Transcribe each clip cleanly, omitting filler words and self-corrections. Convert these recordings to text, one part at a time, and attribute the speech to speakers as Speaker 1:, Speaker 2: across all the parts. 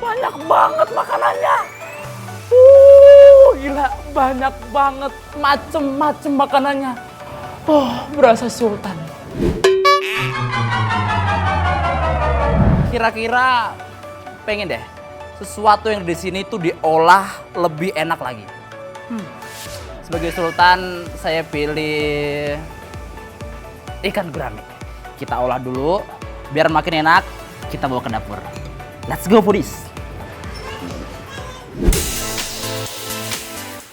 Speaker 1: banyak banget makanannya. Gila, banyak banget macem-macem makanannya. Berasa sultan. Kira-kira pengen deh sesuatu yang di sini tuh diolah lebih enak lagi. Sebagai sultan, saya pilih ikan gurame. Kita olah dulu, biar makin enak. Kita bawa ke dapur. Let's go, foodies.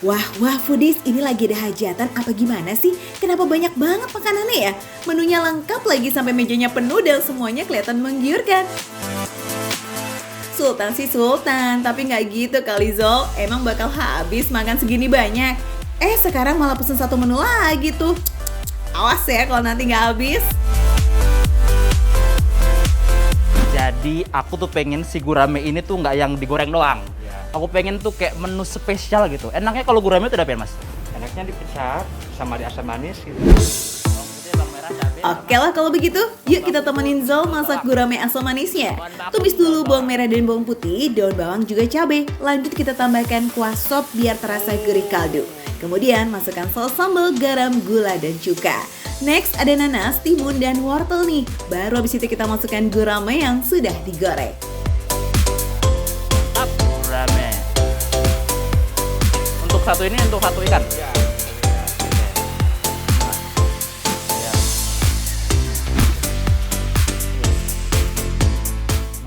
Speaker 2: Wah, foodies, ini lagi ada hajatan apa gimana sih? Kenapa banyak banget makanannya ya? Menunya lengkap lagi sampai mejanya penuh dan semuanya kelihatan menggiurkan. Sultan sih sultan, tapi nggak gitu kali Zol. Emang bakal habis makan segini banyak. Sekarang malah pesen satu menu lagi tuh. Awas ya kalau nanti nggak habis.
Speaker 1: Jadi aku tuh pengen si gurame ini tuh nggak yang digoreng doang. Aku pengen tuh kayak menu spesial gitu. Enaknya kalau gurame itu apa ya, Mas?
Speaker 3: Enaknya dipecah sama di asam manis gitu.
Speaker 2: Oke lah kalau begitu, yuk kita temenin Zol masak gurame asam manisnya. Tumis dulu bawang merah dan bawang putih, daun bawang juga cabai. Lanjut kita tambahkan kuah sop biar terasa gurih kaldu. Kemudian masukkan saus sambal, garam, gula, dan cuka. Next ada nanas, timun, dan wortel nih. Baru habis itu kita masukkan gurame yang sudah digoreng.
Speaker 1: Gurame. Untuk satu ini, untuk satu ikan?
Speaker 3: Ya.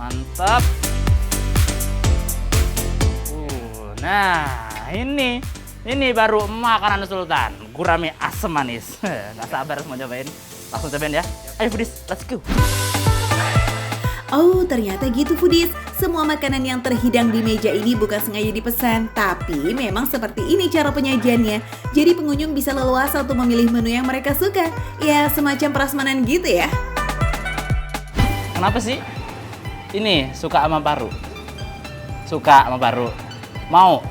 Speaker 1: Mantap. Nah, ini baru makanan sultan, gurame asam manis. Gak sabar mau cobain. Langsung cobain ya. Ayo foodies, let's go.
Speaker 2: Oh, ternyata gitu foodies. Semua makanan yang terhidang di meja ini bukan sengaja dipesan, tapi memang seperti ini cara penyajiannya. Jadi pengunjung bisa leluasa untuk memilih menu yang mereka suka. Ya, semacam prasmanan gitu ya.
Speaker 1: Kenapa sih? Ini suka sama paru. Suka sama paru. Mau?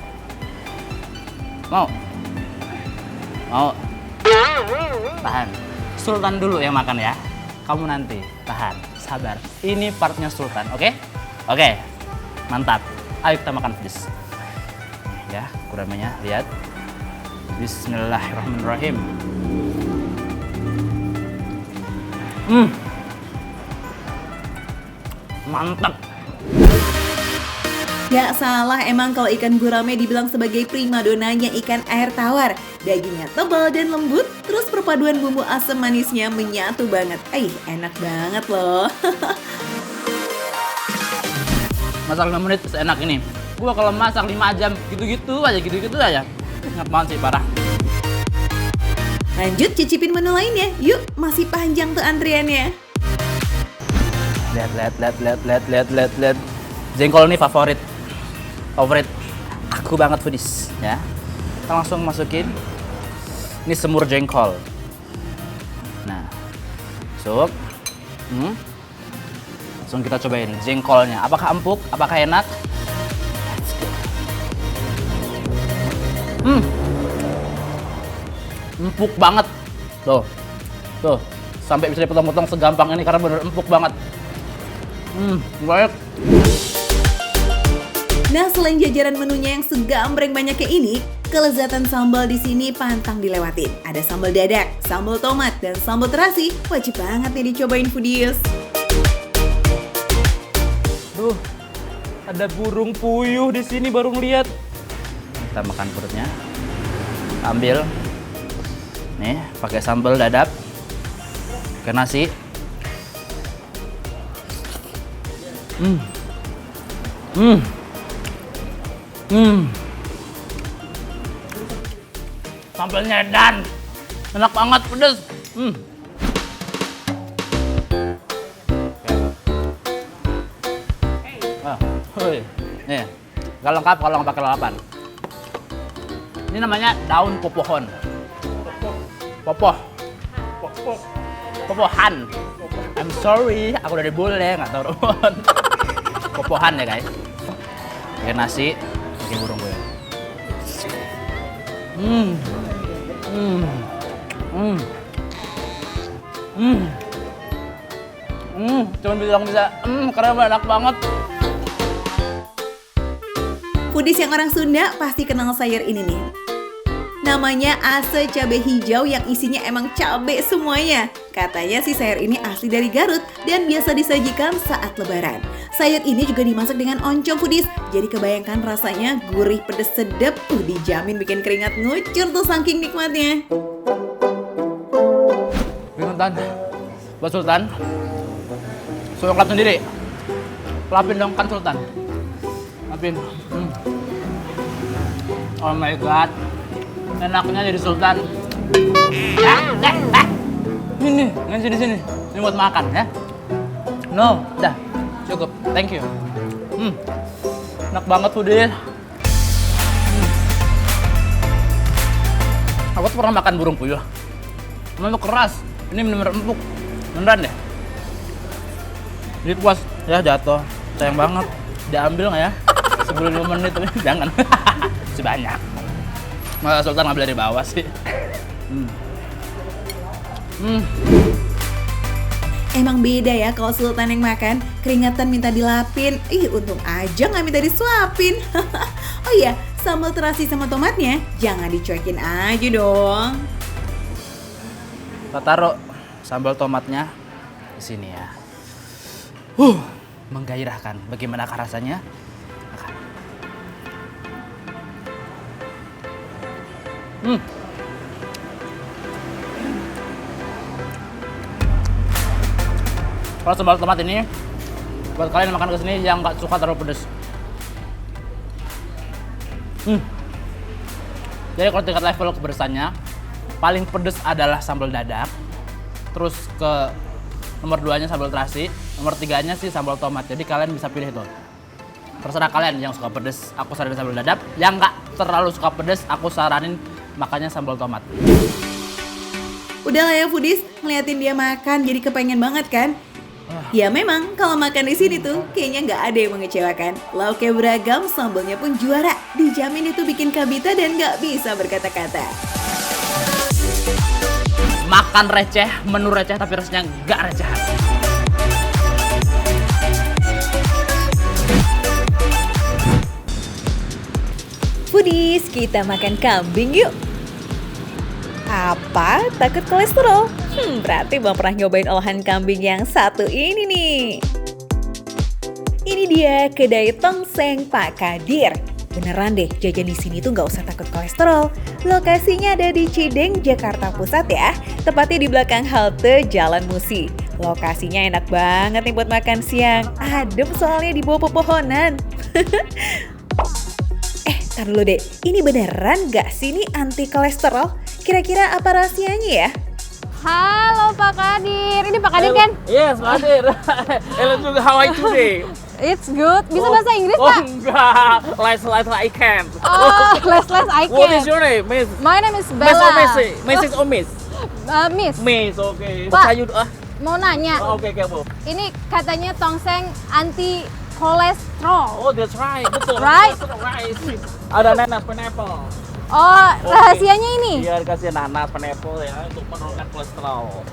Speaker 1: Tahan. Sultan dulu yang makan ya. Kamu nanti. Tahan. Sabar. Ini partnya Sultan, oke? Oke. Mantap. Ayo kita makan foodies. Ya, guramenya lihat. Bismillahirrahmanirrahim. Mantap.
Speaker 2: Gak salah emang kalau ikan gurame dibilang sebagai primadonanya ikan air tawar. Dagingnya tebal dan lembut, terus perpaduan bumbu asam manisnya menyatu banget. Enak banget loh.
Speaker 1: Masak 5 menit seenak ini. Gua kalau masak 5 jam gitu-gitu aja. Enak banget sih, parah.
Speaker 2: Lanjut cicipin menu lainnya. Yuk, masih panjang tuh antriannya.
Speaker 1: Lihat. Jengkol ini favorit aku banget foodies ya. Kita langsung masukin ini semur jengkol. Nah, masuk. Langsung kita cobain jengkolnya. Apakah empuk? Apakah enak? Let's go. Empuk banget. Tuh. Sampai bisa dipotong-potong segampang ini karena bener empuk banget. Baik.
Speaker 2: Nah, selain jajaran menunya yang segambreng banyaknya ini, kelezatan sambal di sini pantang dilewatin. Ada sambal dadak, sambal tomat, dan sambal terasi. Wajib banget nih dicobain foodies.
Speaker 1: Ada burung puyuh di sini baru ngeliat. Kita makan perutnya. Ambil. Nih, pakai sambal dadap. Pakai nasi. Sambalnya edan. Enak banget, pedes. Nih, gak lengkap kalau nggak pakai lalapan. Ini namanya daun popohon. Popohan. I'm sorry, aku dari bule, nggak tahu pohon. Popohan ya guys. Pakai nasi, pakai burung gue. Cuman bilang bisa, karena enak banget.
Speaker 2: Foodies yang orang Sunda pasti kenal sayur ini nih. Namanya ase cabai hijau yang isinya emang cabai semuanya. Katanya sih sayur ini asli dari Garut dan biasa disajikan saat lebaran. Sayur ini juga dimasak dengan oncom Foodies. Jadi kebayangkan rasanya gurih pedes sedap. Dijamin bikin keringat ngucur tuh saking nikmatnya.
Speaker 1: Sultan, buat Sultan, suruh kelap sendiri. Kelapin dong kan Sultan. Kelapin. Oh my god, enaknya jadi Sultan. Ini sini. Ini buat makan ya. No, dah cukup. Thank you. Enak banget Foodies. Aku tuh pernah makan burung puyuh. Emang itu keras. Ini bener-bener empuk. Beneran deh. Jadi puas. Ya jatuh. Sayang banget. Diambil nggak ya? Sebelum 5 menit tapi jangan. Masih banyak. Masa Sultan ngambil dari bawah sih.
Speaker 2: Emang beda ya kalau Sultan yang makan, keringatan minta dilapin. Untung aja nggak minta disuapin. Oh iya, sambal terasi sama tomatnya jangan dicuekin aja dong.
Speaker 1: Kita taruh sambal tomatnya di sini ya. Menggairahkan. Bagaimanakah rasanya? Makan. Kalau sambal tomat ini buat kalian yang makan kesini yang nggak suka terlalu pedas. Jadi kalau tingkat level kepedesannya paling pedas adalah sambal dadak. Terus ke nomor 2-nya sambal terasi, nomor 3-nya sih sambal tomat. Jadi kalian bisa pilih tuh. Terserah kalian yang suka pedas, aku saranin sambal dadak. Yang nggak terlalu suka pedas, aku saranin makannya sambal tomat.
Speaker 2: Udah lah ya Foodies, ngeliatin dia makan jadi kepengen banget kan? Ya memang kalau makan di sini tuh kayaknya nggak ada yang mengecewakan. Lauknya beragam, sambalnya pun juara. Dijamin itu bikin kabita dan nggak bisa berkata-kata.
Speaker 1: Makan receh, menu receh tapi rasanya nggak recehan.
Speaker 2: Foodies, kita makan kambing yuk. Apa? Takut kolesterol? Berarti belum pernah nyobain olahan kambing yang satu ini nih. Ini dia kedai tongseng Pak Kadir. Beneran deh, jajan di sini tuh nggak usah takut kolesterol. Lokasinya ada di Cideng, Jakarta Pusat ya. Tepatnya di belakang halte Jalan Musi. Lokasinya enak banget nih buat makan siang. Adem soalnya di bawah pepohonan. Tar dulu deh, ini beneran nggak sih ini anti kolesterol? Kira-kira apa rahasianya ya?
Speaker 4: Halo Pak Kadir, ini Pak Kadir kan?
Speaker 5: Yes, Pak Kadir. Hello juga, how are you today?
Speaker 4: It's good. Bisa bahasa Inggris Pak?
Speaker 5: Enggak, less I can.
Speaker 4: Oh, less I
Speaker 5: What is
Speaker 4: can.
Speaker 5: your name, Miss?
Speaker 4: My name is
Speaker 5: Miss
Speaker 4: Bella.
Speaker 5: or Missy? Mrs. or Miss?
Speaker 4: Miss.
Speaker 5: Miss, okay.
Speaker 4: Pak.
Speaker 5: Sayur,
Speaker 4: Mau nanya,
Speaker 5: okay, Bu.
Speaker 4: ini katanya tongseng anti kolesterol.
Speaker 5: Oh, that's right, betul.
Speaker 4: Right?
Speaker 5: That's right. Ada nanas, pineapple.
Speaker 4: Oh, rahasianya ini?
Speaker 5: Biar kasih nanas, pineapple ya, untuk menurunkan kolesterol.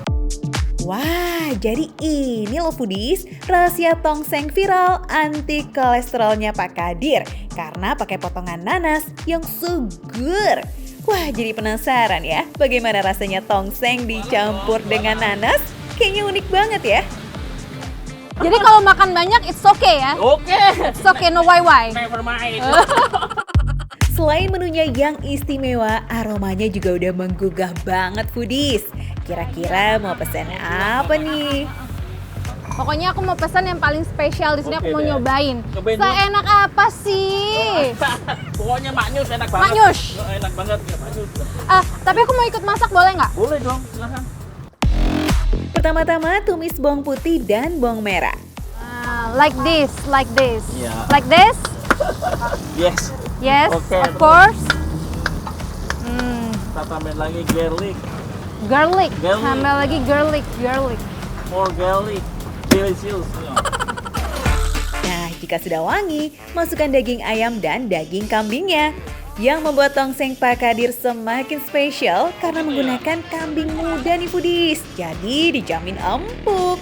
Speaker 2: Wah, jadi ini loh Foodies, rahasia tongseng viral anti kolesterolnya Pak Kadir. Karena pakai potongan nanas yang seger. Wah, jadi penasaran ya, bagaimana rasanya tongseng dicampur dengan nanas? Kayaknya unik banget ya.
Speaker 4: Jadi kalau makan banyak, it's okay ya?
Speaker 5: Okay.
Speaker 4: It's okay, no why.
Speaker 5: Never mind.
Speaker 2: Selain menunya yang istimewa, aromanya juga udah menggugah banget Foodies. Kira-kira mau pesan apa nih?
Speaker 4: Pokoknya aku mau pesan yang paling spesial di sini.
Speaker 5: Oke
Speaker 4: Aku mau
Speaker 5: deh.
Speaker 4: nyobain.
Speaker 5: Cobain dulu.
Speaker 4: Seenak apa sih?
Speaker 5: Pokoknya maknyus enak banget.
Speaker 4: Maknyus.
Speaker 5: Enak banget ya, maknyus.
Speaker 4: Tapi aku mau ikut masak, boleh nggak?
Speaker 5: Boleh dong, silahkan.
Speaker 2: Pertama-tama tumis bawang putih dan bawang merah.
Speaker 4: Like this.
Speaker 5: Iya.
Speaker 4: Like this?
Speaker 5: Yes.
Speaker 4: Yes,
Speaker 5: Oke,
Speaker 4: of course.
Speaker 5: Kita tambahin lagi garlic.
Speaker 4: Garlic.
Speaker 5: Garlic.
Speaker 4: Tambah lagi garlic.
Speaker 5: More garlic. Delicious.
Speaker 2: Nah, jika sudah wangi, masukkan daging ayam dan daging kambingnya. Yang membuat tongseng Pak Kadir semakin spesial karena menggunakan kambing muda nih Foodies. Jadi dijamin empuk.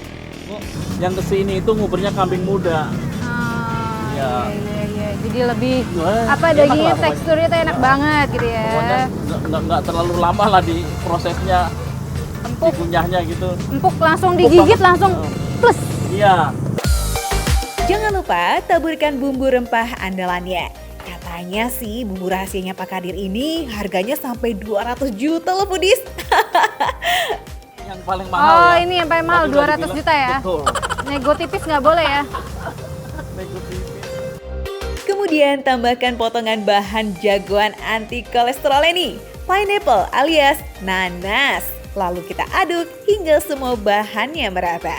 Speaker 5: Yang kesini itu nguburnya kambing muda.
Speaker 4: Ah,
Speaker 5: Iya.
Speaker 4: iya. jadi lebih
Speaker 5: Wah,
Speaker 4: apa
Speaker 5: enak
Speaker 4: dagingnya
Speaker 5: lah pokoknya.
Speaker 4: teksturnya tuh enak banget gitu ya.
Speaker 5: Pokoknya nggak terlalu lama lah di prosesnya,
Speaker 4: Empuk,
Speaker 5: dikunyahnya gitu.
Speaker 4: empuk langsung digigit
Speaker 5: banget.
Speaker 4: langsung plus.
Speaker 5: Iya.
Speaker 2: Jangan lupa taburkan bumbu rempah andalannya. Katanya sih bumbu rahasianya Pak Kadir ini harganya sampai 200 juta loh Foodies.
Speaker 5: Yang paling mahal
Speaker 4: Oh
Speaker 5: ya.
Speaker 4: ini yang paling mahal
Speaker 5: Tadi udah
Speaker 4: 200
Speaker 5: dibilang.
Speaker 4: juta ya.
Speaker 5: Betul.
Speaker 4: Nego tipis nggak boleh ya.
Speaker 5: Nego tipis.
Speaker 2: Kemudian tambahkan potongan bahan jagoan anti kolesterol ini, pineapple alias nanas. Lalu kita aduk hingga semua bahannya merata.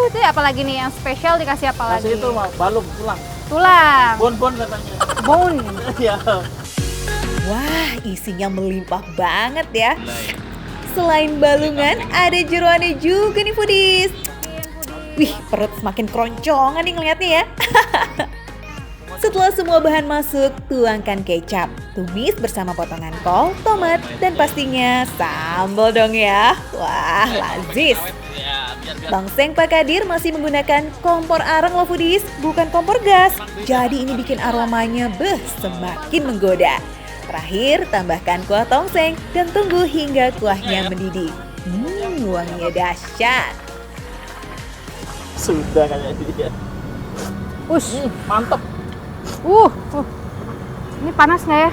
Speaker 4: Itu apa lagi nih yang spesial dikasih apa lagi?
Speaker 5: Kasih itu balung tulang.
Speaker 4: Tulang,
Speaker 5: Bon katanya.
Speaker 4: bone.
Speaker 5: Iya.
Speaker 2: Wah, isinya melimpah banget ya. Selain balungan, ada jeroannya juga nih Foodies. Wih, perut semakin keroncongan nih ngeliatnya ya. Setelah semua bahan masuk, tuangkan kecap, tumis bersama potongan kol, tomat, dan pastinya sambal dong ya. Wah, lazis. Tongseng Pak Kadir masih menggunakan kompor arang loh Foodies, bukan kompor gas. Jadi ini bikin aromanya semakin menggoda. Terakhir, tambahkan kuah tongseng dan tunggu hingga kuahnya mendidih. Wanginya dahsyat.
Speaker 5: Sudah kayak dia.
Speaker 4: Ush,
Speaker 5: Mantep.
Speaker 4: uh. Ini panas nggak ya?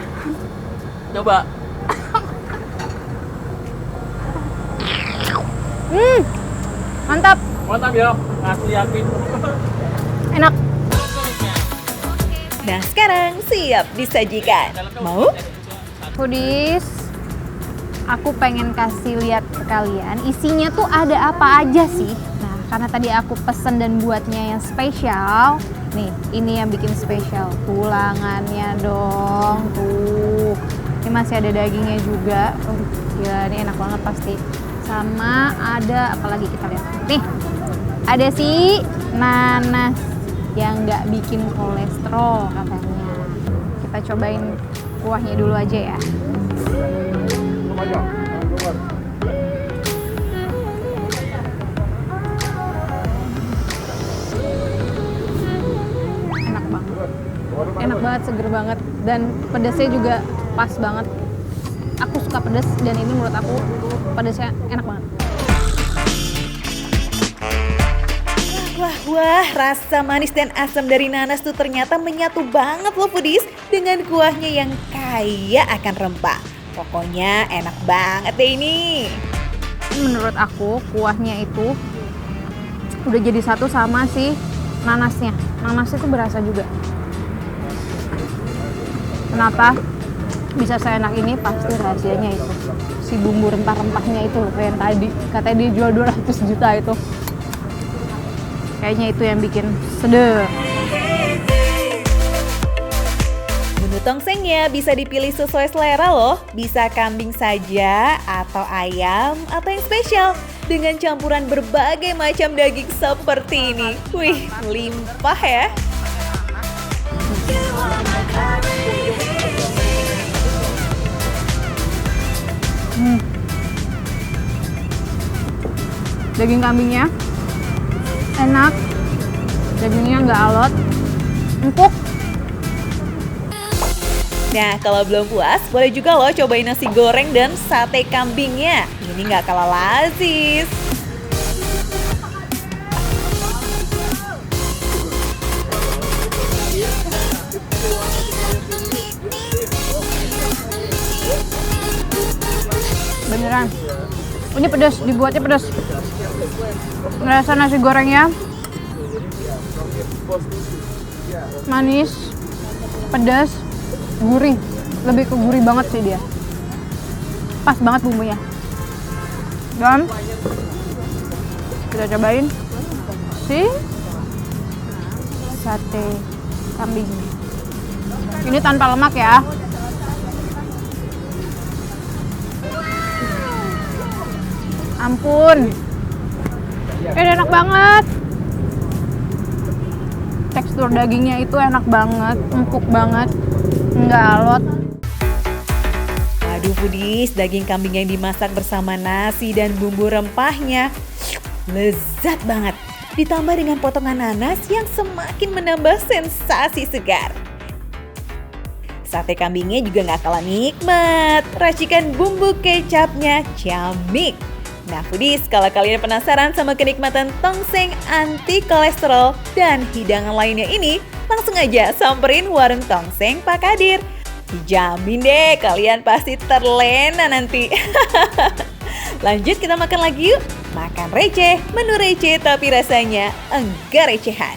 Speaker 5: Coba.
Speaker 4: Mantap,
Speaker 5: Mantap ya. Asli yakin.
Speaker 4: enak.
Speaker 2: Nah sekarang siap disajikan. Mau?
Speaker 4: Foodies, aku pengen kasih lihat ke kalian isinya tuh ada apa aja sih. Nah, karena tadi aku pesen dan buatnya yang spesial. Nih, ini yang bikin spesial. Tulangannya dong, tuh. Ini masih ada dagingnya juga. Gila, ini enak banget pasti. Sama ada apa lagi kita lihat. Nih, ada si nanas yang nggak bikin kolesterol katanya. Kita cobain kuahnya dulu aja ya. Enak banget. Enak banget, seger banget. Dan pedasnya juga pas banget. Aku suka pedas dan ini menurut aku pedasnya enak banget.
Speaker 2: Wah, rasa manis dan asam dari nanas tuh ternyata menyatu banget loh Foodies dengan kuahnya yang kaya akan rempah. Pokoknya enak banget deh ini.
Speaker 4: Menurut aku kuahnya itu udah jadi satu sama si nanasnya. Nanasnya tuh berasa juga. Kenapa bisa seenak ini? Pasti rahasianya itu. Si bumbu rempah-rempahnya itu loh kayak yang tadi. Katanya dia jual 200 juta itu. Kayaknya itu yang bikin sedep.
Speaker 2: Menu tongsengnya bisa dipilih sesuai selera loh. Bisa kambing saja, atau ayam, atau yang spesial. Dengan campuran berbagai macam daging seperti ini. Wih, limpah ya.
Speaker 4: Daging kambingnya enak, dagingnya nggak alot, empuk.
Speaker 2: Nah, kalau belum puas, boleh juga loh cobain nasi goreng dan sate kambingnya. Ini nggak kalah lazis.
Speaker 4: Beneran. Ini pedas, dibuatnya pedas. Ngerasa nasi gorengnya manis, pedas, gurih. Lebih ke gurih banget sih dia. Pas banget bumbunya. Dan kita cobain si sate kambing. Ini tanpa lemak ya. Ampun, ini enak banget. Tekstur dagingnya itu enak banget, empuk banget, nggak alot.
Speaker 2: Aduh Foodies, daging kambing yang dimasak bersama nasi dan bumbu rempahnya lezat banget. ditambah dengan potongan nanas yang semakin menambah sensasi segar. Sate kambingnya juga nggak kalah nikmat, racikan bumbu kecapnya ciamik. Nah foodies, kalau kalian penasaran sama kenikmatan tongseng anti kolesterol dan hidangan lainnya ini, langsung aja samperin warung tongseng Pak Kadir. Dijamin deh kalian pasti terlena nanti. Lanjut kita makan lagi yuk. Makan receh, menu receh tapi rasanya enggak recehan.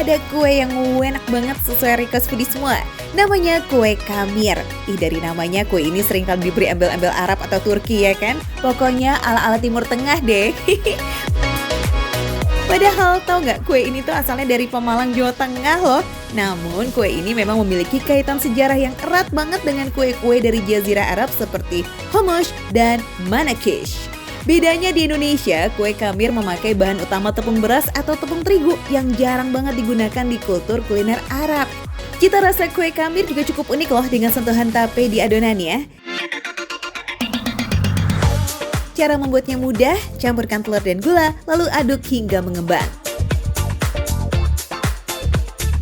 Speaker 2: Ada kue yang enak banget sesuai request foodie semua. Namanya kue kamir. Dari namanya kue ini sering kali diberi embel-embel Arab atau Turki ya kan? Pokoknya ala-ala Timur Tengah deh. Padahal tau nggak kue ini tuh asalnya dari Pemalang, Jawa Tengah loh. Namun kue ini memang memiliki kaitan sejarah yang erat banget dengan kue-kue dari Jazirah Arab seperti hummus dan manakish. Bedanya di Indonesia, kue kamir memakai bahan utama tepung beras atau tepung terigu yang jarang banget digunakan di kultur kuliner Arab. Cita rasa kue kamir juga cukup unik loh dengan sentuhan tape di adonannya. Cara membuatnya mudah, campurkan telur dan gula, lalu aduk hingga mengembang.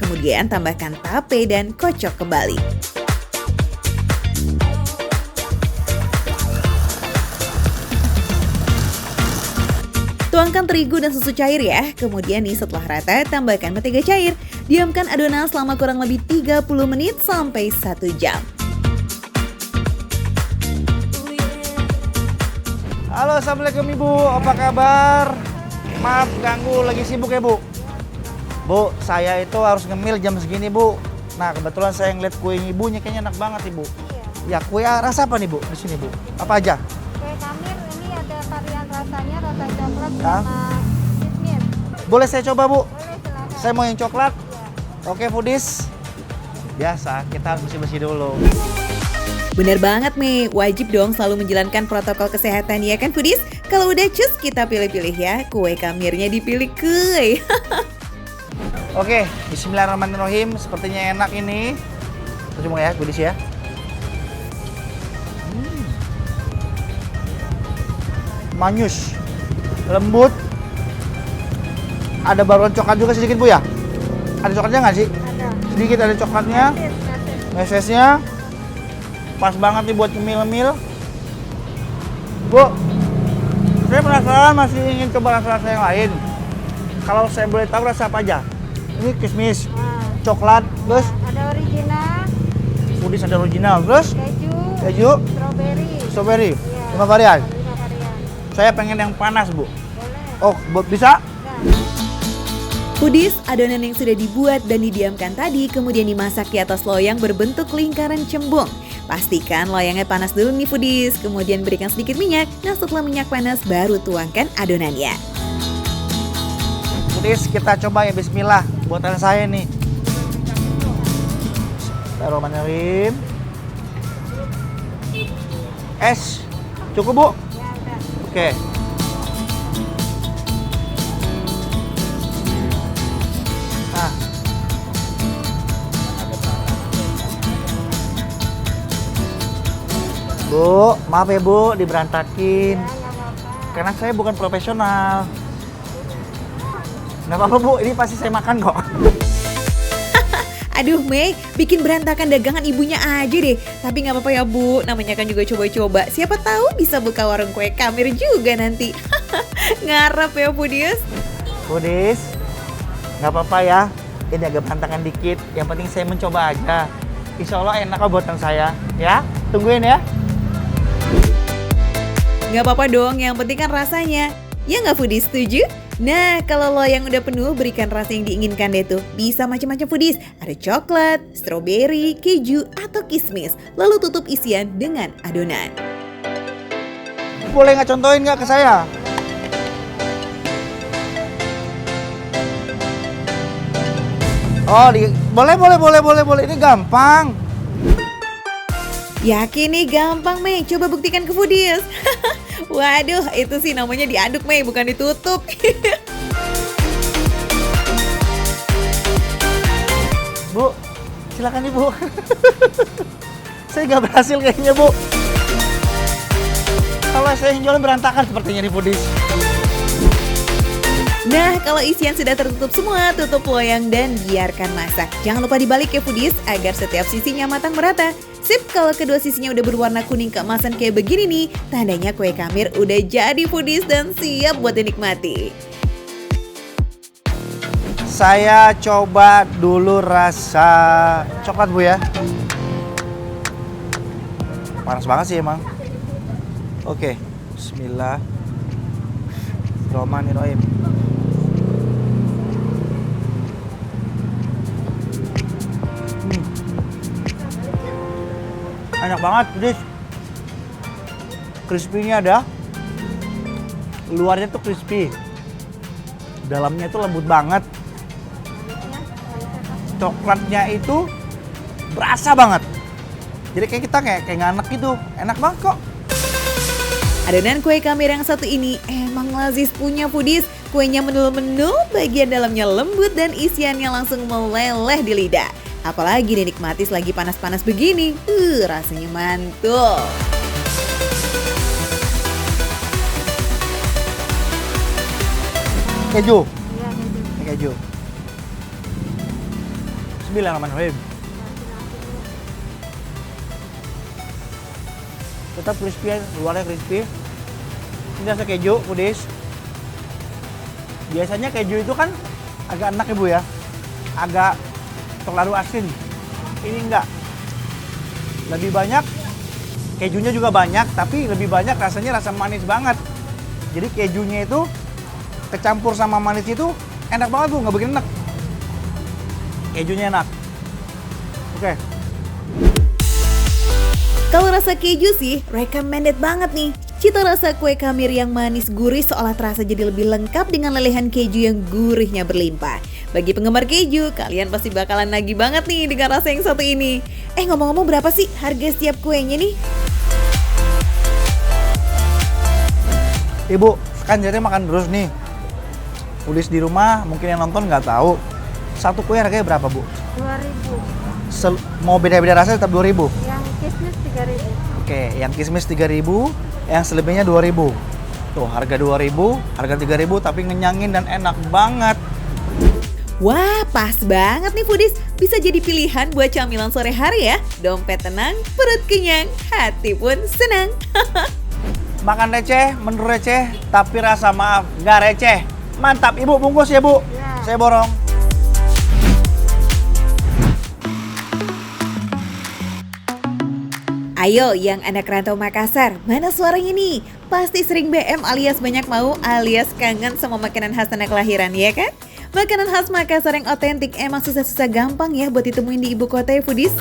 Speaker 2: Kemudian tambahkan tape dan kocok kembali. Tuangkan terigu dan susu cair ya. Kemudian nih setelah rata, tambahkan mentega cair. Diamkan adonan selama kurang lebih 30 menit sampai 1 jam.
Speaker 3: Halo, assalamualaikum Ibu. Apa kabar? Maaf ganggu, lagi sibuk ya Bu. Bu, saya itu harus ngemil jam segini Bu. Nah kebetulan saya ngeliat kue ibunya kayaknya enak banget Ibu. Ya kue rasa apa nih Bu di sini Bu? Apa aja?
Speaker 4: Kue kamir ini ada varian rasanya, rasa coklat
Speaker 3: Hah?
Speaker 4: sama kismis.
Speaker 3: Boleh saya coba Bu?
Speaker 4: Boleh silakan.
Speaker 3: Saya mau yang coklat.
Speaker 4: Iya.
Speaker 3: Oke foodies. Biasa, kita harus bersih-bersih dulu.
Speaker 2: Bener banget nih, wajib dong selalu menjalankan protokol kesehatan ya kan foodies? Kalau udah cus, kita pilih-pilih ya, kue kamirnya dipilih kuy.
Speaker 3: Oke, bismillahirrahmanirrahim. Sepertinya enak ini. Kita coba ya, foodies ya. Manyus, lembut. Ada baruan coklat juga sedikit Bu ya? Ada coklatnya nggak sih?
Speaker 4: Ada.
Speaker 3: Sedikit ada coklatnya. Mesesnya pas banget nih buat ngemil-ngemil. Bu, saya penasaran, masih ingin coba rasa-rasa yang lain. Kalau saya boleh tahu rasa apa aja? Ini kismis, coklat, terus
Speaker 4: Ada original,
Speaker 3: foodies ada original, terus keju,
Speaker 4: strawberry.
Speaker 3: strawberry,
Speaker 4: Iya.
Speaker 3: 5 varian.
Speaker 4: 5 varian.
Speaker 3: Saya pengen yang panas Bu.
Speaker 4: Boleh.
Speaker 3: Oh, bisa?
Speaker 2: Foodies, adonan yang sudah dibuat dan didiamkan tadi kemudian dimasak di atas loyang berbentuk lingkaran cembung. Pastikan loyangnya panas dulu nih foodies, kemudian berikan sedikit minyak. Nah setelah minyak panas baru tuangkan adonannya.
Speaker 3: Foodies, kita coba ya, bismillah. Buatan saya nih. Bismillahirrahmanirrahim. Es, cukup Bu? Oke. Nah. Bu, maaf ya Bu, diberantakin. Karena saya bukan profesional. Nggak apa-apa Bu, ini pasti saya makan kok.
Speaker 2: Aduh Mei, bikin berantakan dagangan ibunya aja deh. Tapi nggak apa-apa ya Bu, namanya kan juga coba-coba. Siapa tahu bisa buka warung kue kamir juga nanti. Ngarep ya foodies.
Speaker 3: Foodies, nggak apa-apa ya. Ini agak berantakan dikit. Yang penting saya mencoba aja. Insya Allah enak kok buatan saya. Ya, tungguin ya.
Speaker 2: Nggak apa-apa dong, yang penting kan rasanya. Ya nggak foodies, setuju? Nah, kalau loyang udah penuh, berikan rasa yang diinginkan deh tuh. Bisa macam-macam foodies. Ada coklat, strawberry, keju, atau kismis. Lalu tutup isian dengan adonan.
Speaker 3: Boleh nggak contohin nggak ke saya? Oh, boleh. Ini gampang.
Speaker 2: Yakin nih gampang, Mei. Coba buktikan ke foodies. Waduh, itu sih namanya diaduk, Mei, bukan ditutup.
Speaker 3: Bu, silakan Ibu. Saya nggak berhasil kayaknya, Bu. Kalau saya yang jualan berantakan sepertinya di foodies.
Speaker 2: Nah, kalau isian sudah tertutup semua, tutup loyang dan biarkan masak. Jangan lupa dibalik ya foodies, agar setiap sisinya matang merata. Sip, kalau kedua sisinya udah berwarna kuning keemasan kayak begini nih, tandanya kue kamir udah jadi foodies dan siap buat dinikmati.
Speaker 3: Saya coba dulu rasa coklat, Bu ya. Panas banget sih emang. Oke, bismillah. Bismillahirrahmanirrahim. Enak banget, guys. Crispy-nya ada. Luarnya tuh crispy. Dalamnya tuh lembut banget. Coklatnya itu berasa banget. Jadi kayak kita kayak nganek gitu. Enak banget kok.
Speaker 2: Adonan kue kamir yang satu ini emang lazis punya foodies. Kuenya menul-menul, bagian dalamnya lembut dan isiannya langsung meleleh di lidah. Apalagi dinikmati selagi panas-panas begini, rasanya mantul.
Speaker 3: Keju.
Speaker 4: Iya,
Speaker 3: Ini keju. Bismillahirrahmanirrahim. Tetap crispy, luarnya crispy. Ini rasa keju, foodies. Biasanya keju itu kan agak enak ya, Bu ya. Agak terlalu asin. Ini enggak. Lebih banyak, kejunya juga banyak, tapi lebih banyak rasanya rasa manis banget. Jadi kejunya itu kecampur sama manis itu enak banget, Bu, nggak bikin enak. Kejunya enak. Oke.
Speaker 2: Kalau rasa keju sih, recommended banget nih. Cita rasa kue kamir yang manis gurih seolah terasa jadi lebih lengkap dengan lelehan keju yang gurihnya berlimpah. Bagi penggemar keju, kalian pasti bakalan nagih banget nih dengan rasa yang satu ini. Ngomong-ngomong berapa sih harga setiap kuenya nih?
Speaker 3: Ibu, kan jadi makan terus nih. Foodies di rumah, mungkin yang nonton nggak tahu. Satu kue harganya berapa, Bu?
Speaker 4: 2.000.
Speaker 3: Mau beda-beda rasa tetap 2.000.
Speaker 4: Yang kismis 3.000.
Speaker 3: Oke, yang kismis 3.000, yang selebihnya 2.000. Tuh, harga 2.000, harga 3.000 tapi ngenyangin dan enak banget.
Speaker 2: Wah, pas banget nih foodies. Bisa jadi pilihan buat camilan sore hari ya. Dompet tenang, perut kenyang, hati pun senang.
Speaker 3: Makan receh, menu receh, tapi rasa maaf, nggak receh. Mantap, Ibu, bungkus ya, Bu.
Speaker 4: Ya.
Speaker 3: Saya borong.
Speaker 2: Ayo yang anak rantau Makassar, mana suaranya nih? Pasti sering BM alias banyak mau alias kangen sama makanan khas tanah kelahiran, ya kan? Makanan khas Makassar yang otentik emang susah-susah gampang ya buat ditemuin di ibu kota ya foodies.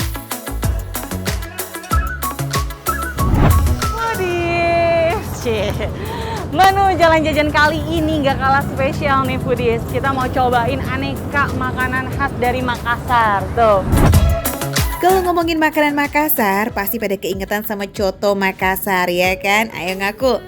Speaker 6: Wadih, menu jalan jajan kali ini nggak kalah spesial nih foodies. Kita mau cobain aneka makanan khas dari Makassar tuh.
Speaker 2: Kalau ngomongin makanan Makassar, pasti pada keingetan sama coto Makassar ya kan? Ayo ngaku.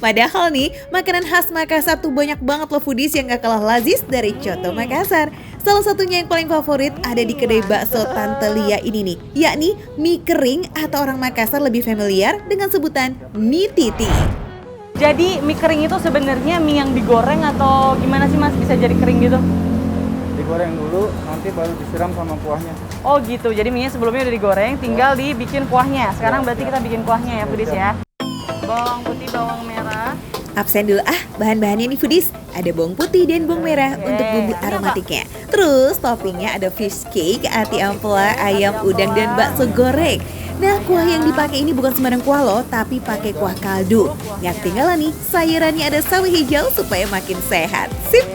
Speaker 2: Padahal nih, makanan khas Makassar tuh banyak banget loh foodies yang gak kalah lazis dari coto Makassar. Salah satunya yang paling favorit ada di kedai bakso Tante Lia ini nih, yakni mie kering atau orang Makassar lebih familiar dengan sebutan mie titi.
Speaker 6: Jadi mie kering itu sebenarnya mie yang digoreng atau gimana sih Mas bisa jadi kering gitu?
Speaker 3: Digoreng dulu, nanti baru disiram sama kuahnya.
Speaker 6: Oh gitu, jadi mie sebelumnya udah digoreng, tinggal dibikin kuahnya. Sekarang berarti kita bikin kuahnya ya foodies ya. Bawang putih, bawang merah.
Speaker 2: Absen dulu bahan-bahannya nih foodies. Ada bawang putih dan bawang merah untuk bumbu
Speaker 6: Ini
Speaker 2: aromatiknya. Terus toppingnya ada fish cake, ati ampela, ayam udang dan bakso goreng. Nah, kuah yang dipakai ini bukan sembarang kuah loh, tapi pakai kuah kaldu. Yang tinggalan nih, sayurannya ada sawi hijau supaya makin sehat. Sip!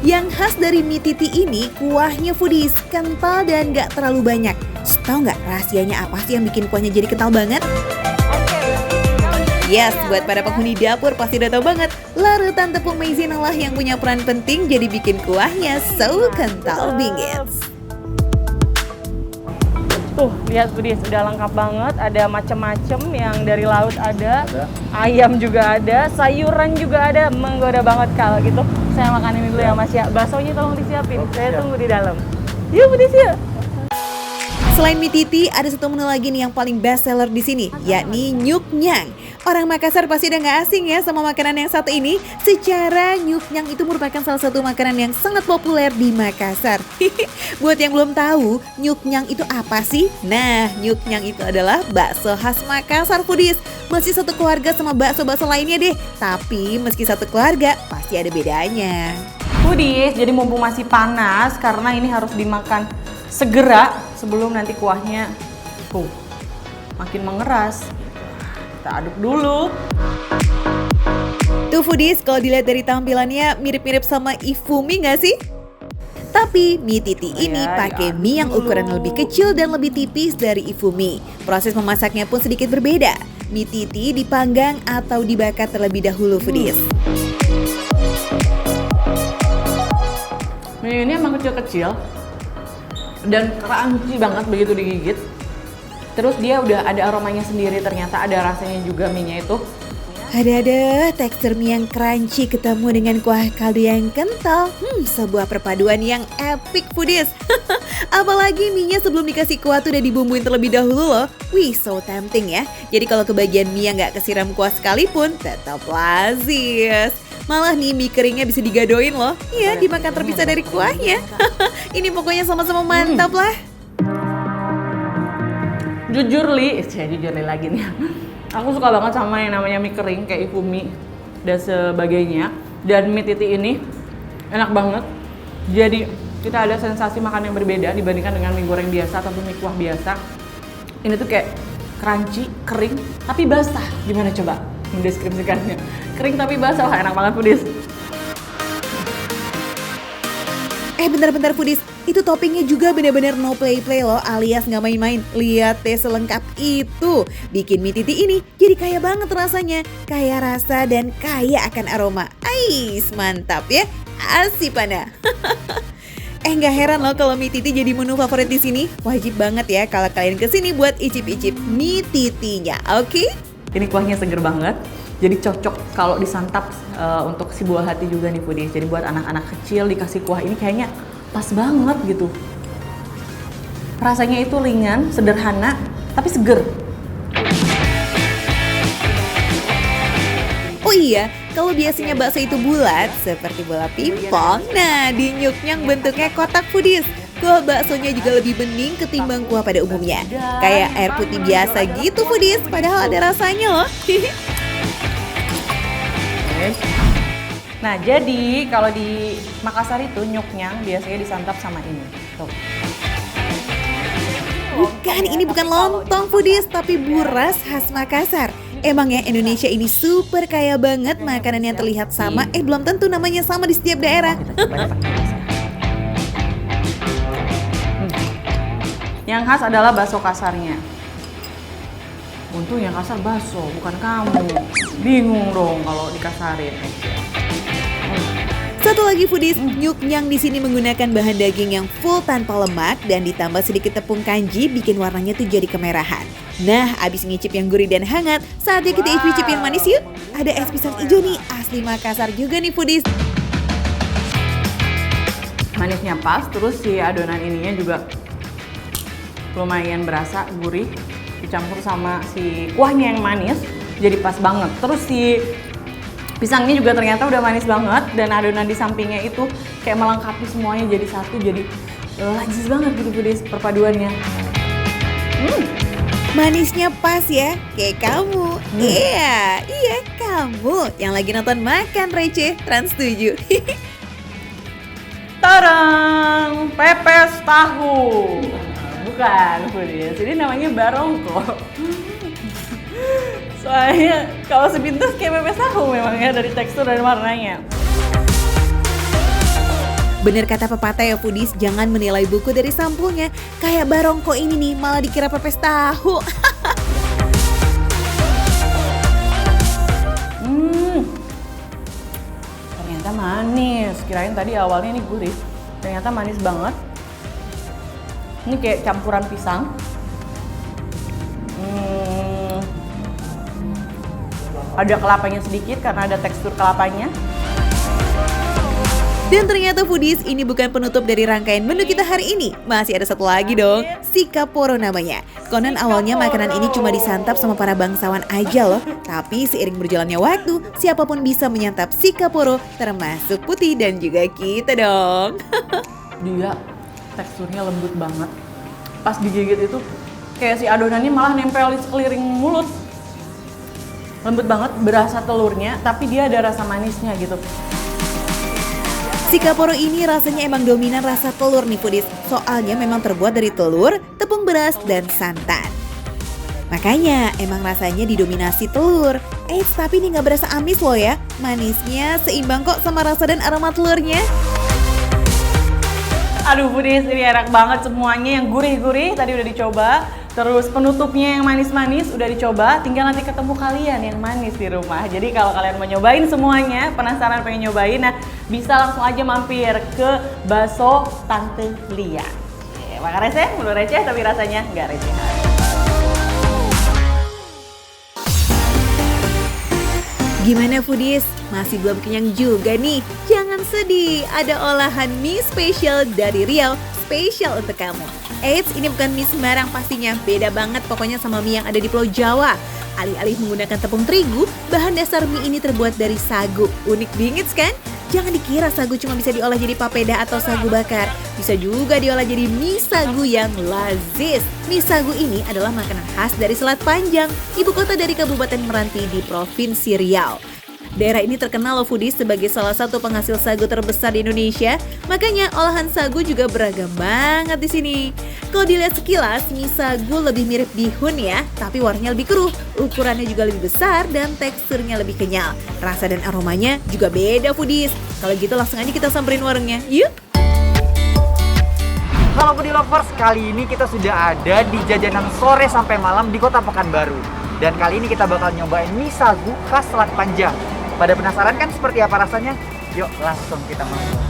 Speaker 2: Yang khas dari mie titi ini, kuahnya foodies, kental dan gak terlalu banyak. Tahu nggak rahasianya apa sih yang bikin kuahnya jadi kental banget? Yes, buat para penghuni dapur pasti udah tahu banget, larutan tepung maizena lah yang punya peran penting jadi bikin kuahnya so kental bingit.
Speaker 6: Tuh, lihat Budis, udah lengkap banget. Ada macem-macem yang dari laut ada, ayam juga ada, sayuran juga ada. Menggoda banget kalau gitu. Saya makan ini dulu ya Mas ya. Baksonya tolong disiapin. Saya tunggu di dalam. Yuk Budis yuk.
Speaker 2: Selain mie titi, ada satu menu lagi nih yang paling best seller di sini, yakni nyuknyang. Orang Makassar pasti udah nggak asing ya sama makanan yang satu ini. Secara nyuknyang itu merupakan salah satu makanan yang sangat populer di Makassar. Buat yang belum tahu, nyuknyang itu apa sih? Nah, nyuknyang itu adalah bakso khas Makassar, foodies. Masih satu keluarga sama bakso-bakso lainnya deh. Tapi meski satu keluarga, pasti ada bedanya.
Speaker 6: Budis, jadi mumpung masih panas karena ini harus dimakan segera sebelum nanti kuahnya makin mengeras. Kita aduk dulu.
Speaker 2: Tuh foodies, kalau dilihat dari tampilannya mirip-mirip sama ifumi nggak sih? Tapi mie titi ini pakai mie yang ukuran lebih kecil dan lebih tipis dari ifumi. Proses memasaknya pun sedikit berbeda. Mie titi dipanggang atau dibakar terlebih dahulu, foodies.
Speaker 6: Mie ini emang kecil-kecil dan crunchy banget begitu digigit. Terus dia udah ada aromanya sendiri, ternyata ada rasanya juga mie-nya itu.
Speaker 2: Ada tekstur mie yang crunchy ketemu dengan kuah kaldu yang kental. Sebuah perpaduan yang epic, foodies. Apalagi mie-nya sebelum dikasih kuah tuh udah dibumbuin terlebih dahulu loh. Wih, so tempting ya. Jadi kalau kebagian mie yang gak kesiram kuah sekalipun, tetap lazis. Malah nih mie keringnya bisa digadoin loh. Iya, dimakan terpisah dari kuahnya. Ini pokoknya sama-sama mantap lah.
Speaker 6: Jujur jujur Li lagi nih. Aku suka banget sama yang namanya mie kering kayak ifumi dan sebagainya. Dan mie titi ini enak banget. Jadi kita ada sensasi makan yang berbeda dibandingkan dengan mie goreng biasa ataupun mie kuah biasa. Ini tuh kayak crunchy, kering, tapi basah. Gimana coba mendeskripsikannya? Kering tapi basah, enak banget foodies.
Speaker 2: Bentar-bentar foodies, itu toppingnya juga benar-benar no play-play loh, alias nggak main-main. Lihat deh selengkap itu. Bikin mie titi ini jadi kaya banget rasanya. Kaya rasa dan kaya akan aroma. Ais, mantap ya. Asipana. Nggak heran loh kalau mie titi jadi menu favorit di sini. Wajib banget ya kalau kalian kesini buat icip-icip mie titinya, oke?
Speaker 6: Ini kuahnya seger banget. Jadi cocok kalau disantap untuk si buah hati juga nih foodies. Jadi buat anak-anak kecil dikasih kuah ini kayaknya pas banget gitu. Rasanya itu ringan, sederhana, tapi seger.
Speaker 2: Oh iya, kalau biasanya bakso itu bulat seperti bola pingpong, nah di nyuknyang bentuknya kotak, foodies. Kuah baksonya juga lebih bening ketimbang kuah pada umumnya. Kayak air putih biasa gitu, foodies, padahal ada rasanya loh.
Speaker 6: Nah, jadi kalau di Makassar itu nyuknyang biasanya disantap sama ini. Tuh.
Speaker 2: Bukan, ini bukan lontong, foodies, tapi buras khas Makassar. Emang ya Indonesia ini super kaya banget, makanan yang terlihat sama, belum tentu namanya sama di setiap daerah.
Speaker 6: Yang khas adalah bakso kasarnya. Untung yang kasar bakso, bukan kamu. Bingung dong kalau dikasarin.
Speaker 2: Satu lagi foodies, nyuknyang di sini menggunakan bahan daging yang full tanpa lemak dan ditambah sedikit tepung kanji bikin warnanya tuh jadi kemerahan. Nah, abis ngicip yang gurih dan hangat, saatnya kita icip yang manis yuk. Ada es pisang hijau nih, asli Makassar juga nih foodies.
Speaker 6: Manisnya pas, terus si adonan ininya juga lumayan berasa gurih, dicampur sama si kuahnya yang manis, jadi pas banget. Terus si pisangnya juga ternyata udah manis banget dan adonan di sampingnya itu kayak melengkapi semuanya jadi satu, jadi lazis banget gitu foodies perpaduannya.
Speaker 2: Manisnya pas ya, kayak kamu. Iya, kamu yang lagi nonton Makan Receh Trans 7.
Speaker 6: Tarang, pepes tahu. Bukan foodies, ini namanya barongko. Soalnya kalau sepintas kayak pepes tahu memangnya dari tekstur dan warnanya.
Speaker 2: Bener kata pepatah ya foodies, jangan menilai buku dari sampulnya. Kayak barongko ini nih malah dikira pepes tahu.
Speaker 6: manis. Kirain tadi awalnya ini gurih, ternyata manis banget. Ini kayak campuran pisang. Ada kelapanya sedikit karena ada tekstur kelapanya.
Speaker 2: Dan ternyata foodies, ini bukan penutup dari rangkaian menu kita hari ini. Masih ada satu lagi dong, Sikaporo namanya. Konon awalnya makanan ini cuma disantap sama para bangsawan aja loh. Tapi seiring berjalannya waktu, siapapun bisa menyantap Sikaporo, termasuk Putih dan juga kita dong.
Speaker 6: Dia teksturnya lembut banget. Pas digigit itu kayak si adonannya malah nempel di sekeliling mulut. Lembut banget, berasa telurnya, tapi dia ada rasa manisnya gitu.
Speaker 2: Sikaporo ini rasanya emang dominan rasa telur nih foodies. Soalnya memang terbuat dari telur, tepung beras, dan santan. Makanya emang rasanya didominasi telur. Tapi ini nggak berasa amis loh ya. Manisnya seimbang kok sama rasa dan aroma telurnya.
Speaker 6: Aduh foodies, ini enak banget semuanya. Yang gurih-gurih tadi udah dicoba. Terus penutupnya yang manis-manis udah dicoba, tinggal nanti ketemu kalian yang manis di rumah. Jadi kalau kalian mau nyobain semuanya, penasaran pengen nyobain, nah bisa langsung aja mampir ke Bakso Tante Lia. Makan receh, belum receh tapi rasanya nggak receh.
Speaker 2: Gimana foodies? Masih belum kenyang juga nih? Jangan sedih, ada olahan mie spesial dari Riau, spesial untuk kamu. Ini bukan mie sembarang pastinya, beda banget pokoknya sama mie yang ada di Pulau Jawa. Alih-alih menggunakan tepung terigu, bahan dasar mie ini terbuat dari sagu. Unik bingits kan? Jangan dikira sagu cuma bisa diolah jadi papeda atau sagu bakar. Bisa juga diolah jadi mie sagu yang lazis. Mie sagu ini adalah makanan khas dari Selat Panjang, ibu kota dari Kabupaten Meranti di Provinsi Riau. Daerah ini terkenal loh foodies sebagai salah satu penghasil sagu terbesar di Indonesia. Makanya olahan sagu juga beragam banget di sini. Kalau dilihat sekilas, mie sagu lebih mirip bihun ya, tapi warnanya lebih keruh, ukurannya juga lebih besar dan teksturnya lebih kenyal. Rasa dan aromanya juga beda foodies. Kalau gitu langsung aja kita samperin warungnya. Yuk!
Speaker 3: Halo Foodie Lovers, kali ini kita sudah ada di jajanan sore sampai malam di Kota Pekanbaru. Dan kali ini kita bakal nyobain mie sagu khas Selat Panjang. Pada penasaran kan seperti apa rasanya? Yuk langsung kita masuk.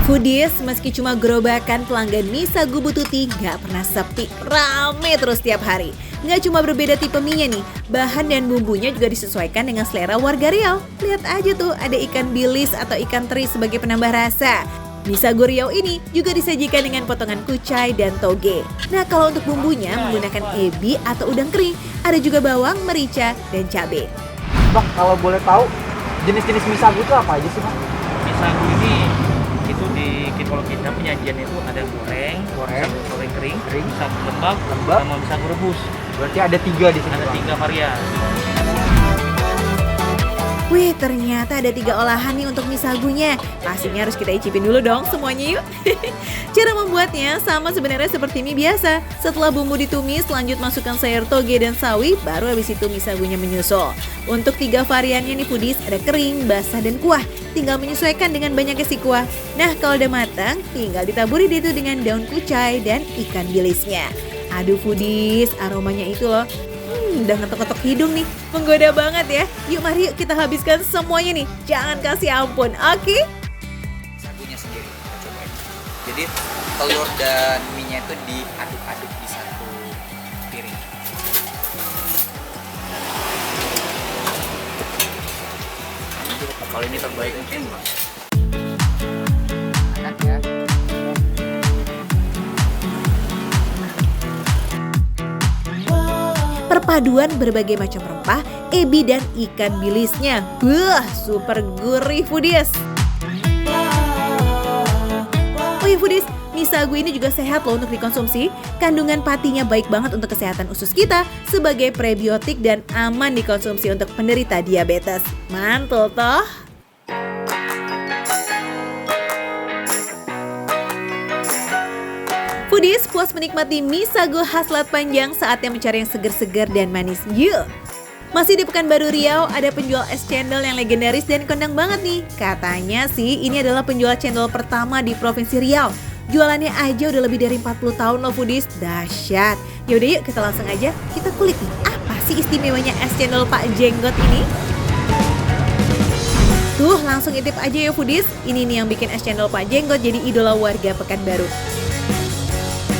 Speaker 2: Foodies, meski cuma gerobakan, pelanggan mie sagu Bu Tuti nggak pernah sepi, rame terus tiap hari. Nggak cuma berbeda tipe mie-nya nih, bahan dan bumbunya juga disesuaikan dengan selera warga Riau. Lihat aja tuh, ada ikan bilis atau ikan teri sebagai penambah rasa. Mie sagu Riau ini juga disajikan dengan potongan kucai dan toge. Nah kalau untuk bumbunya menggunakan ebi atau udang kering, ada juga bawang, merica, dan cabai.
Speaker 3: Bang, kalau boleh tahu jenis-jenis mie sagu itu apa aja sih Bang?
Speaker 5: Mie sagu ini itu kalau kita penyajian itu ada goreng, goreng kering, mie sagu lembab, sama mie sagu rebus.
Speaker 3: Berarti ada 3 di sini.
Speaker 5: Ada
Speaker 3: Bang.
Speaker 5: 3 varian.
Speaker 2: Wih, ternyata ada 3 olahan nih untuk mie sagunya. Pastinya harus kita icipin dulu dong semuanya yuk. Cara membuatnya sama sebenarnya seperti mie biasa. Setelah bumbu ditumis, lanjut masukkan sayur toge dan sawi, baru habis itu mie sagunya menyusul. Untuk 3 variannya nih foodies, ada kering, basah, dan kuah. Tinggal menyesuaikan dengan banyaknya si kuah. Nah, kalau udah matang, tinggal ditaburi deh tuh dengan daun kucai dan ikan bilisnya. Aduh foodies, aromanya itu loh. Udah ngetok-ngetok hidung nih, menggoda banget ya. Yuk mari yuk kita habiskan semuanya nih, jangan kasih ampun, oke?
Speaker 7: Sagunya sendiri kita cobain. Jadi telur dan mie-nya itu diaduk-aduk di satu piring.
Speaker 5: Kalau ini terbaik mungkin Bang.
Speaker 7: Enak ya.
Speaker 2: Perpaduan berbagai macam rempah, ebi dan ikan bilisnya. Wah, super gurih foodies. Oh ya foodies, mie sagu ini juga sehat loh untuk dikonsumsi. Kandungan patinya baik banget untuk kesehatan usus kita sebagai prebiotik dan aman dikonsumsi untuk penderita diabetes. Mantul toh. Foodies, puas menikmati mie sagu khas Selat Panjang, saatnya mencari yang seger-seger dan manis. Yuk! Masih di Pekanbaru Riau, ada penjual es cendol yang legendaris dan kondang banget nih. Katanya sih ini adalah penjual cendol pertama di Provinsi Riau. Jualannya aja udah lebih dari 40 tahun loh foodies, dahsyat. Yaudah yuk kita langsung aja, kita kulik nih apa sih istimewanya es cendol Pak Jenggot ini. Tuh langsung intip aja ya foodies. Ini nih yang bikin es cendol Pak Jenggot jadi idola warga Pekanbaru.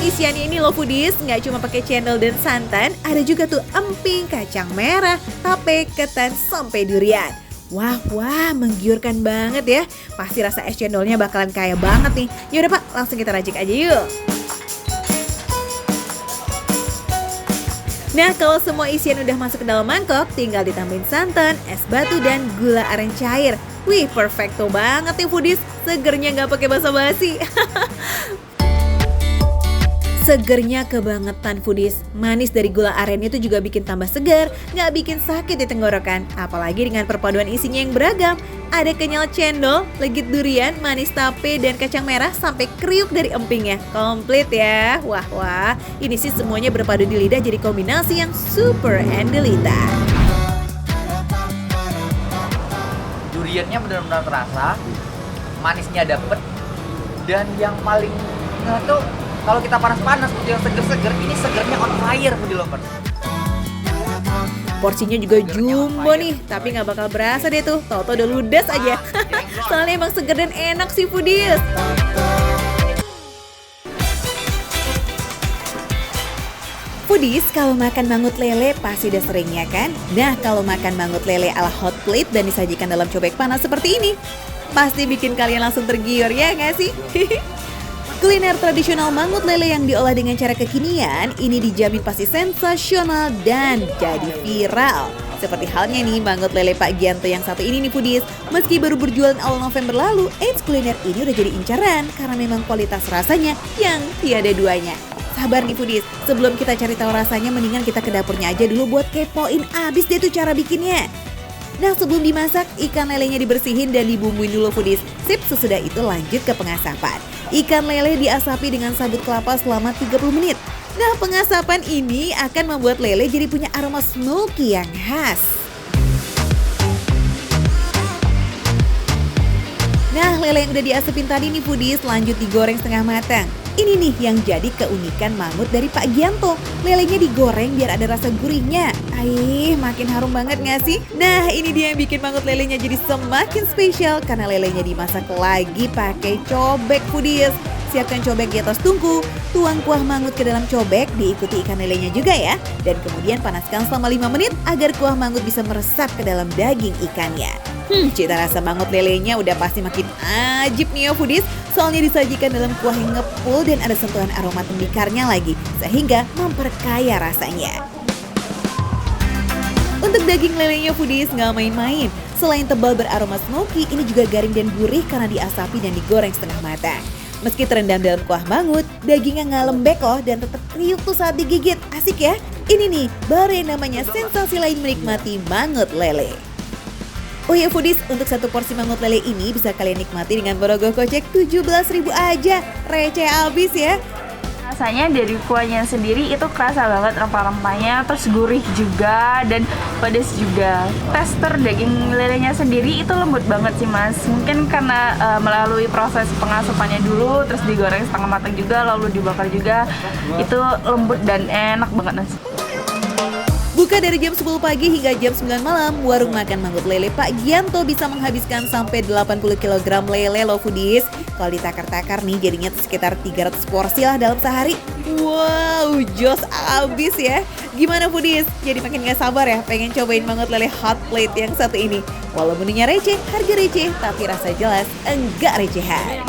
Speaker 2: Isiannya ini loh foodies, nggak cuma pakai cendol dan santan, ada juga tuh emping, kacang merah, tape, ketan, sampai durian. Wah, menggiurkan banget ya. Pasti rasa es cendolnya bakalan kaya banget nih. Yaudah Pak, langsung kita racik aja yuk. Nah, kalau semua isian udah masuk ke dalam mangkok, tinggal ditambahin santan, es batu, dan gula aren cair. Wih, perfecto banget nih foodies. Segernya nggak pakai basa-basi. Segernya kebangetan foodies. Manis dari gula arennya itu juga bikin tambah segar, nggak bikin sakit di tenggorokan. Apalagi dengan perpaduan isinya yang beragam. Ada kenyal cendol, legit durian, manis tape, dan kacang merah, sampai kriuk dari empingnya. Komplit ya. Wah, ini sih semuanya berpadu di lidah jadi kombinasi yang super endelita.
Speaker 7: Duriannya benar-benar terasa, manisnya dapet, dan yang paling tuh kalau kita panas-panas yang seger-seger, ini segernya on fire foodie lovers.
Speaker 2: Porsinya juga jumbo nih, tapi nggak bakal berasa deh tuh. Tau-tau udah ludes aja. Soalnya emang seger dan enak sih foodies. Foodies, kalau makan mangut lele pasti udah sering ya kan? Nah, kalau makan mangut lele ala hot plate dan disajikan dalam cobek panas seperti ini, pasti bikin kalian langsung tergiur ya nggak sih? Kuliner tradisional mangut lele yang diolah dengan cara kekinian ini dijamin pasti sensasional dan jadi viral. Seperti halnya nih mangut lele Pak Gianto yang satu ini nih foodies. Meski baru berjualan awal November lalu, kuliner ini udah jadi incaran karena memang kualitas rasanya yang tiada duanya. Sabar nih foodies, sebelum kita cari tahu rasanya mendingan kita ke dapurnya aja dulu buat kepoin abis deh tuh cara bikinnya. Nah, sebelum dimasak, ikan lelenya dibersihin dan dibumbuin dulu foodies. Sip, sesudah itu lanjut ke pengasapan. Ikan lele diasapi dengan sabut kelapa selama 30 menit. Nah, pengasapan ini akan membuat lele jadi punya aroma smoky yang khas. Nah, lele yang udah diasapin tadi nih foodies lanjut digoreng setengah matang. Ini nih yang jadi keunikan mangut dari Pak Gianto. Lelenya digoreng biar ada rasa gurihnya. Makin harum banget gak sih? Nah, ini dia yang bikin mangut lelenya jadi semakin spesial karena lelenya dimasak lagi pakai cobek foodies. Siapkan cobek di atas tungku, tuang kuah mangut ke dalam cobek, diikuti ikan lelenya juga ya. Dan kemudian panaskan selama 5 menit agar kuah mangut bisa meresap ke dalam daging ikannya. Cita rasa mangut lelenya udah pasti makin ajib nih ya foodies. Soalnya disajikan dalam kuah yang ngepul dan ada sentuhan aroma tembikarnya lagi. Sehingga memperkaya rasanya. Untuk daging lelenya foodies nggak main-main. Selain tebal beraroma smoky, ini juga garing dan gurih karena diasapi dan digoreng setengah matang. Meski terendam dalam kuah mangut, dagingnya nggak lembek loh dan tetap kriuk tuh saat digigit. Asik ya? Ini nih, baru yang namanya sensasi lain menikmati mangut lele. Oh ya foodies, untuk satu porsi mangut lele ini bisa kalian nikmati dengan merogoh kocek 17.000 aja. Receh abis ya.
Speaker 8: Rasanya dari kuahnya sendiri itu kerasa banget rempah-rempahnya, terus gurih juga dan pedas juga. Tester daging lelenya sendiri itu lembut banget sih mas. Mungkin karena melalui proses pengasapannya dulu, terus digoreng setengah matang juga, lalu dibakar juga. Itu lembut dan enak banget mas.
Speaker 2: Buka dari jam 10 pagi hingga jam 9 malam, warung makan mangut lele Pak Gianto bisa menghabiskan sampai 80 kg lele loh foodies. Kalau ditakar-takar nih jadinya sekitar 300 porsi lah dalam sehari. Wow, jos abis ya. Gimana foodies? Jadi makin gak sabar ya pengen cobain mangut lele hot plate yang satu ini. Walau menunya receh, harga receh, tapi rasa jelas enggak recehan.